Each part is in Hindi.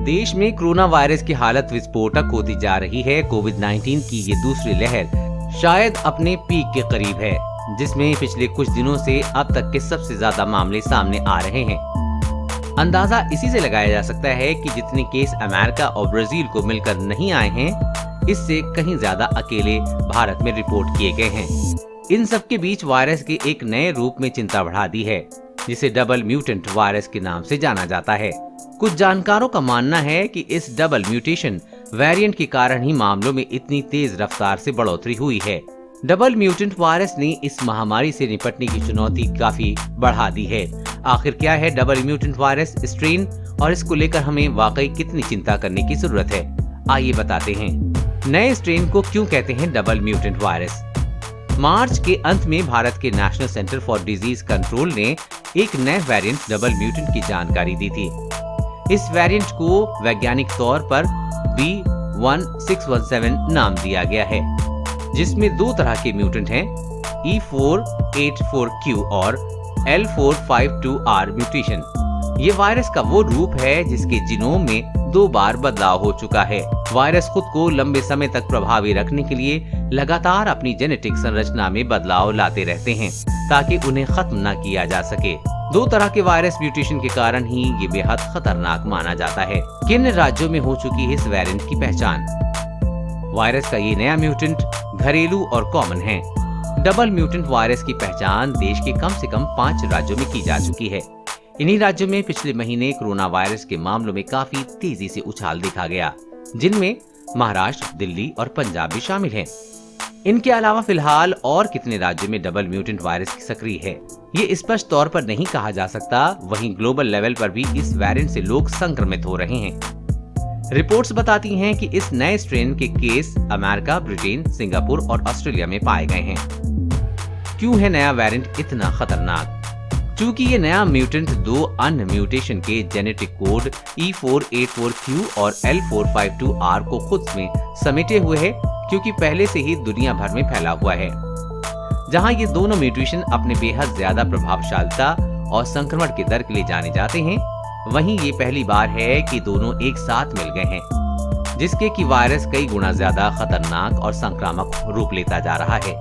देश में कोरोना वायरस की हालत विस्फोटक होती जा रही है। कोविड-19 की ये दूसरी लहर शायद अपने पीक के करीब है, जिसमें पिछले कुछ दिनों से अब तक के सबसे ज्यादा मामले सामने आ रहे हैं। अंदाजा इसी से लगाया जा सकता है कि जितने केस अमेरिका और ब्राजील को मिलकर नहीं आए हैं, इससे कहीं ज्यादा अकेले भारत में रिपोर्ट किए गए हैं। इन सब के बीच वायरस के एक नए रूप में चिंता बढ़ा दी है, जिसे डबल म्यूटेंट वायरस के नाम से जाना जाता है। कुछ जानकारों का मानना है कि इस डबल म्यूटेशन वेरिएंट के कारण ही मामलों में इतनी तेज रफ्तार से बढ़ोतरी हुई है। डबल म्यूटेंट वायरस ने इस महामारी से निपटने की चुनौती काफी बढ़ा दी है। आखिर क्या है डबल म्यूटेंट वायरस स्ट्रेन और इसको लेकर हमें वाकई कितनी चिंता करने की जरूरत है, आइए बताते हैं। नए स्ट्रेन को क्यों कहते हैं डबल म्यूटेंट वायरस? मार्च के अंत में भारत के national centre for disease control ने एक नए वेरिएंट डबल म्यूटेंट की जानकारी दी थी। इस वेरिएंट को वैज्ञानिक तौर पर B1617 नाम दिया गया है, जिसमें दो तरह के म्यूटेंट हैं, E484Q और L452R म्यूटेशन। ये वायरस का वो रूप है जिसके जीनोम में 2 बार बदलाव हो चुका है। वायरस खुद को लंबे समय तक प्रभावी रखने के लिए लगातार अपनी जेनेटिक संरचना में बदलाव लाते रहते हैं, ताकि उन्हें खत्म न किया जा सके। 2 तरह के वायरस म्यूटेशन के कारण ही ये बेहद खतरनाक माना जाता है। किन राज्यों में हो चुकी है इस वेरिएंट की पहचान? वायरस का ये नया म्यूटेंट घरेलू और कॉमन है। डबल म्यूटेंट वायरस की पहचान देश के कम से कम 5 राज्यों में की जा चुकी है। इन्हीं राज्यों में पिछले महीने कोरोना वायरस के मामलों में काफी तेजी से उछाल देखा गया, जिनमें महाराष्ट्र, दिल्ली और पंजाब भी शामिल हैं। इनके अलावा फिलहाल और कितने राज्यों में डबल म्यूटेंट वायरस सक्रिय है, ये स्पष्ट तौर पर नहीं कहा जा सकता। वहीं ग्लोबल लेवल पर भी इस वेरिएंट से लोग संक्रमित हो रहे हैं। रिपोर्ट्स बताती हैं कि इस नए स्ट्रेन के केस अमेरिका, ब्रिटेन, सिंगापुर और ऑस्ट्रेलिया में पाए गए हैं। क्यों है नया वेरिएंट इतना खतरनाक? चूंकि ये नया म्यूटेंट 2 अन्य म्यूटेशन के जेनेटिक कोड E484Q और L452R को खुद में समेटे हुए है, क्योंकि पहले से ही दुनिया भर में फैला हुआ है। जहां ये दोनों म्यूटेशन अपने बेहद ज्यादा प्रभावशीलता और संक्रमण के दर के लिए जाने जाते हैं, वहीं ये पहली बार है कि दोनों एक साथ मिल गए हैं, जिसके कि वायरस कई गुना ज्यादा खतरनाक और संक्रामक रूप लेता जा रहा है।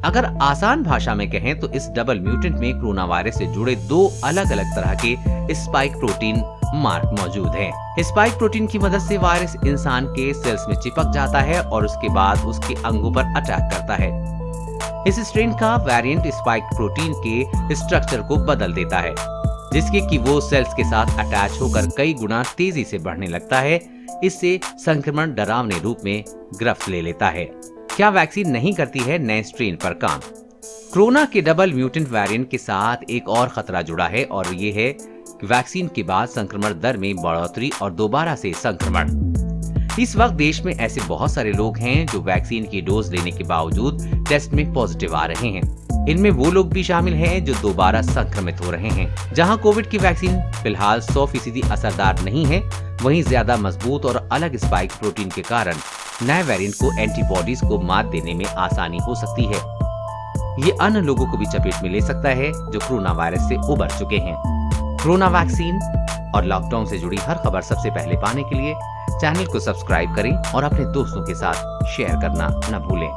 अगर आसान भाषा में कहें तो इस डबल म्यूटेंट में कोरोना वायरस से जुड़े 2 अलग अलग तरह के स्पाइक प्रोटीन मार्क मौजूद हैं। स्पाइक प्रोटीन की मदद से वायरस इंसान के सेल्स में चिपक जाता है और उसके बाद उसके अंगों पर अटैक करता है। इस स्ट्रेन का वेरिएंट स्पाइक प्रोटीन के स्ट्रक्चर को बदल देता है, जिसके कि वो सेल्स के साथ अटैच होकर कई गुना तेजी से बढ़ने लगता है। इससे संक्रमण डरावने रूप में गिरफ्त ले लेता है। क्या वैक्सीन नहीं करती है नए स्ट्रेन पर काम? कोरोना के डबल म्यूटेंट वेरिएंट के साथ एक और खतरा जुड़ा है, और ये है कि वैक्सीन के बाद संक्रमण दर में बढ़ोतरी और दोबारा से संक्रमण। इस वक्त देश में ऐसे बहुत सारे लोग हैं जो वैक्सीन की डोज लेने के बावजूद टेस्ट में पॉजिटिव आ रहे हैं। इनमें वो लोग भी शामिल हैं जो दोबारा संक्रमित हो रहे हैं। जहां कोविड की वैक्सीन फिलहाल 100% असरदार नहीं है, वहीं ज्यादा मजबूत और अलग स्पाइक प्रोटीन के कारण नए वेरिएंट को एंटीबॉडीज को मात देने में आसानी हो सकती है। ये अन्य लोगों को भी चपेट में ले सकता है जो कोरोना वायरस से उबर चुके हैं। कोरोना वैक्सीन और लॉकडाउन से जुड़ी हर खबर सबसे पहले पाने के लिए चैनल को सब्सक्राइब करें और अपने दोस्तों के साथ शेयर करना न भूलें।